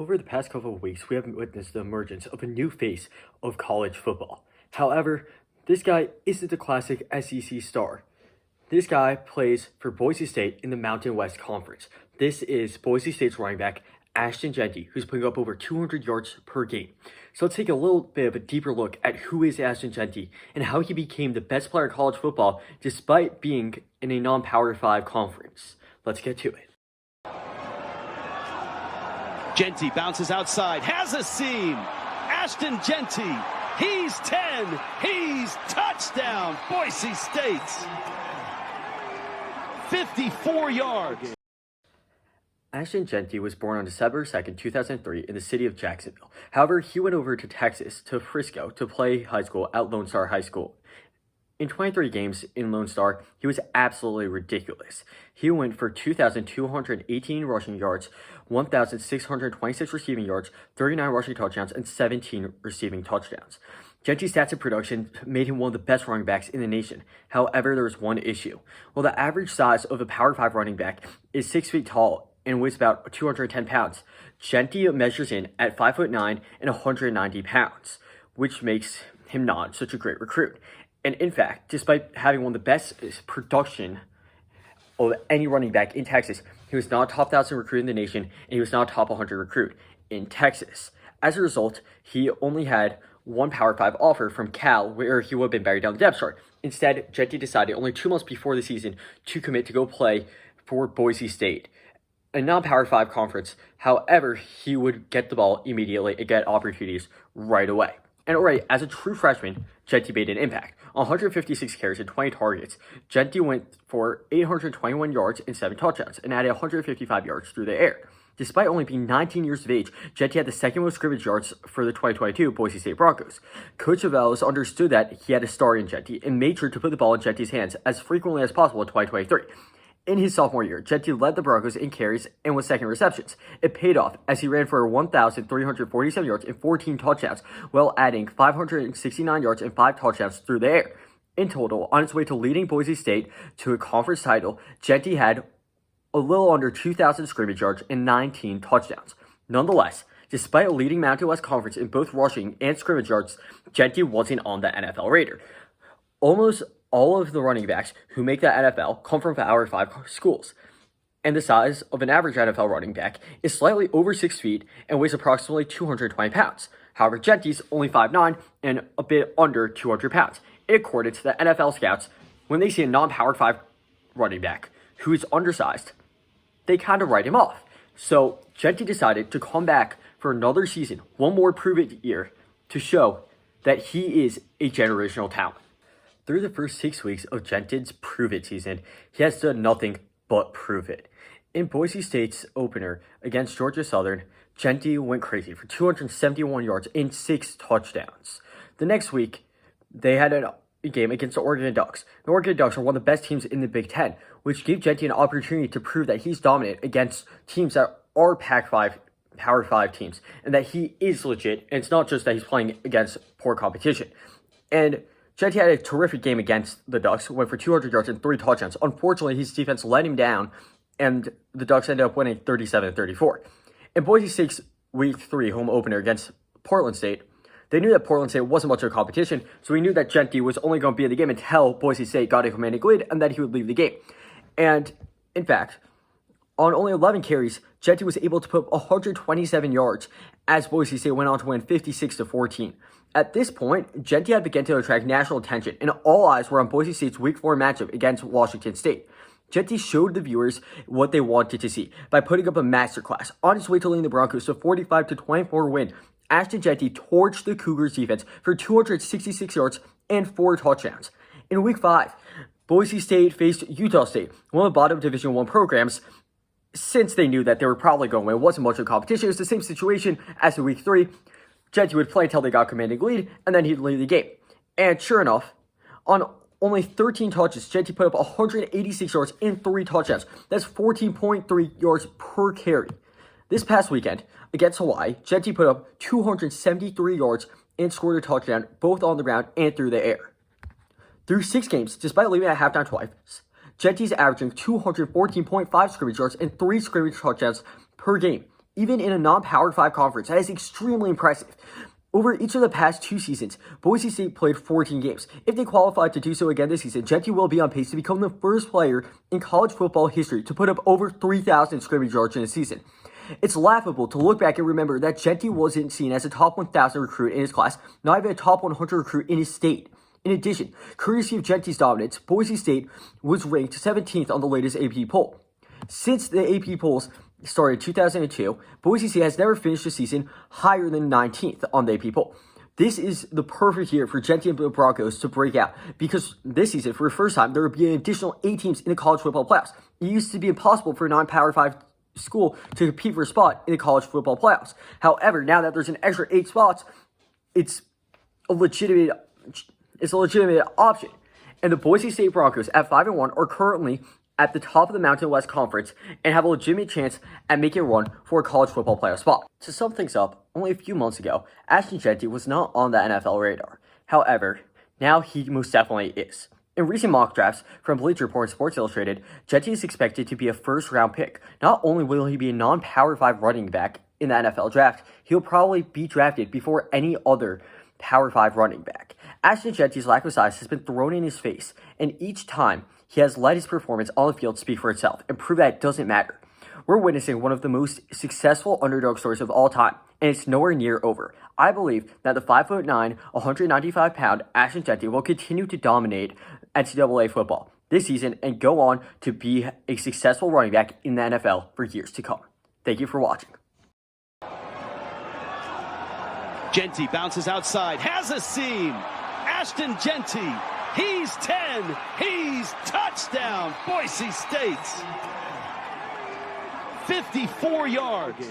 Over the past couple of weeks, we have witnessed the emergence of a new face of college football. However, this guy isn't a classic SEC star. This guy plays for Boise State in the Mountain West Conference. This is Boise State's running back, Ashton Jeanty, who's putting up over 200 yards per game. So let's take a little bit of a deeper look at who is Ashton Jeanty and how he became the best player in college football despite being in a non-Power 5 conference. Let's get to it. Jeanty bounces outside, has a seam. Ashton Jeanty, he's 10, he's touchdown, Boise State. 54 yards. Ashton Jeanty was born on December 2nd, 2003 in the city of Jacksonville. However, he went over to Texas, to Frisco, to play high school at Lone Star High School. In 23 games in Lone Star, he was absolutely ridiculous. He went for 2,218 rushing yards, 1,626 receiving yards, 39 rushing touchdowns, and 17 receiving touchdowns. Jeanty's stats and production made him one of the best running backs in the nation. However, there was one issue. Well, the average size of a Power 5 running back is 6 feet tall and weighs about 210 pounds. Jeanty measures in at 5'9" and 190 pounds, which makes him not such a great recruit. And in fact, despite having one of the best production of any running back in Texas, he was not a top 1,000 recruit in the nation, and he was not a top 100 recruit in Texas. As a result, he only had one Power 5 offer from Cal, where he would have been buried down the depth chart. Instead, Jeanty decided only 2 months before the season to commit to go play for Boise State, a non-Power 5 conference. However, he would get the ball immediately and get opportunities right away. And already, as a true freshman, Jeanty made an impact. 156 carries and 20 targets, Jeanty went for 821 yards and 7 touchdowns and added 155 yards through the air. Despite only being 19 years of age, Jeanty had the second most scrimmage yards for the 2022 Boise State Broncos. Coach Avelis understood that he had a star in Jeanty and made sure to put the ball in Jeanty's hands as frequently as possible in 2023. In his sophomore year, Jeanty led the Broncos in carries and was second in receptions. It paid off as he ran for 1,347 yards and 14 touchdowns, while adding 569 yards and 5 touchdowns through the air. In total, on its way to leading Boise State to a conference title, Jeanty had a little under 2,000 scrimmage yards and 19 touchdowns. Nonetheless, despite leading Mountain West Conference in both rushing and scrimmage yards, Jeanty wasn't on the NFL radar. Almost all of the running backs who make the NFL come from Power 5 schools, and the size of an average NFL running back is slightly over 6 feet and weighs approximately 220 pounds. However, Jeanty's only 5'9" and a bit under 200 pounds. According to the NFL scouts, when they see a non-Power 5 running back who is undersized, they kind of write him off. So Jeanty decided to come back for another season, one more prove-it year, to show that he is a generational talent. Through the first 6 weeks of Jeanty's prove-it season, he has done nothing but prove it. In Boise State's opener against Georgia Southern, Jeanty went crazy for 271 yards and 6 touchdowns. The next week, they had a game against the Oregon Ducks. The Oregon Ducks are one of the best teams in the Big Ten, which gave Jeanty an opportunity to prove that he's dominant against teams that are Pac-5, Power 5 teams, and that he is legit, and it's not just that he's playing against poor competition. And Jeanty had a terrific game against the Ducks, went for 200 yards and 3 touchdowns. Unfortunately, his defense let him down, and the Ducks ended up winning 37-34. In Boise State's Week 3 home opener against Portland State, they knew that Portland State wasn't much of a competition, so we knew that Jeanty was only going to be in the game until Boise State got a commanding lead, and that he would leave the game. And, in fact, on only 11 carries, Jeanty was able to put up 127 yards as Boise State went on to win 56-14. At this point, Jeanty had begun to attract national attention, and all eyes were on Boise State's Week 4 matchup against Washington State. Jeanty showed the viewers what they wanted to see by putting up a masterclass. On his way to leading the Broncos to a 45-24 win, Ashton Jeanty torched the Cougars defense for 266 yards and 4 touchdowns. In Week 5, Boise State faced Utah State, one of the bottom Division I programs. Since they knew that they were probably going to win, it wasn't much of a competition. It was the same situation as in Week 3. Jeanty would play until they got commanding lead, and then he'd lead the game. And sure enough, on only 13 touches, Jeanty put up 186 yards and 3 touchdowns. That's 14.3 yards per carry. This past weekend, against Hawaii, Jeanty put up 273 yards and scored a touchdown, both on the ground and through the air. Through 6 games, despite leaving at halftime twice, Jeanty's averaging 214.5 scrimmage yards and 3 scrimmage touchdowns per game. even in a non-Power 5 conference. That is extremely impressive. Over each of the past 2 seasons, Boise State played 14 games. If they qualify to do so again this season, Jeanty will be on pace to become the first player in college football history to put up over 3,000 scrimmage yards in a season. It's laughable to look back and remember that Jeanty wasn't seen as a top 1,000 recruit in his class, not even a top 100 recruit in his state. In addition, courtesy of Jeanty's dominance, Boise State was ranked 17th on the latest AP poll. Since the AP polls started in 2002, Boise State has never finished a season higher than 19th on the AP poll. This is the perfect year for Jeanty and the Broncos to break out, because this season, for the first time, there will be an additional 8 teams in the college football playoffs. It used to be impossible for a non-Power 5 school to compete for a spot in the college football playoffs. However, now that there's an extra 8 spots, it's a legitimate option. And the Boise State Broncos at 5-1 are currently at the top of the Mountain West Conference and have a legitimate chance at making a run for a college football playoff spot. To sum things up, only a few months ago, Ashton Jeanty was not on the NFL radar. However, now he most definitely is. In recent mock drafts from Bleacher Report and Sports Illustrated, Jeanty is expected to be a first-round pick. Not only will he be a non-Power 5 running back in the NFL draft, he'll probably be drafted before any other Power 5 running back. Ashton Jeanty's lack of size has been thrown in his face, and each time he has let his performance on the field speak for itself and prove that it doesn't matter. We're witnessing one of the most successful underdog stories of all time, and it's nowhere near over. I believe that the 5'9", 195-pound Ashton Jeanty will continue to dominate NCAA football this season and go on to be a successful running back in the NFL for years to come. Thank you for watching. Jeanty bounces outside, has a seam. Ashton Jeanty, he's 10, he's touchdown, Boise State. 54 yards.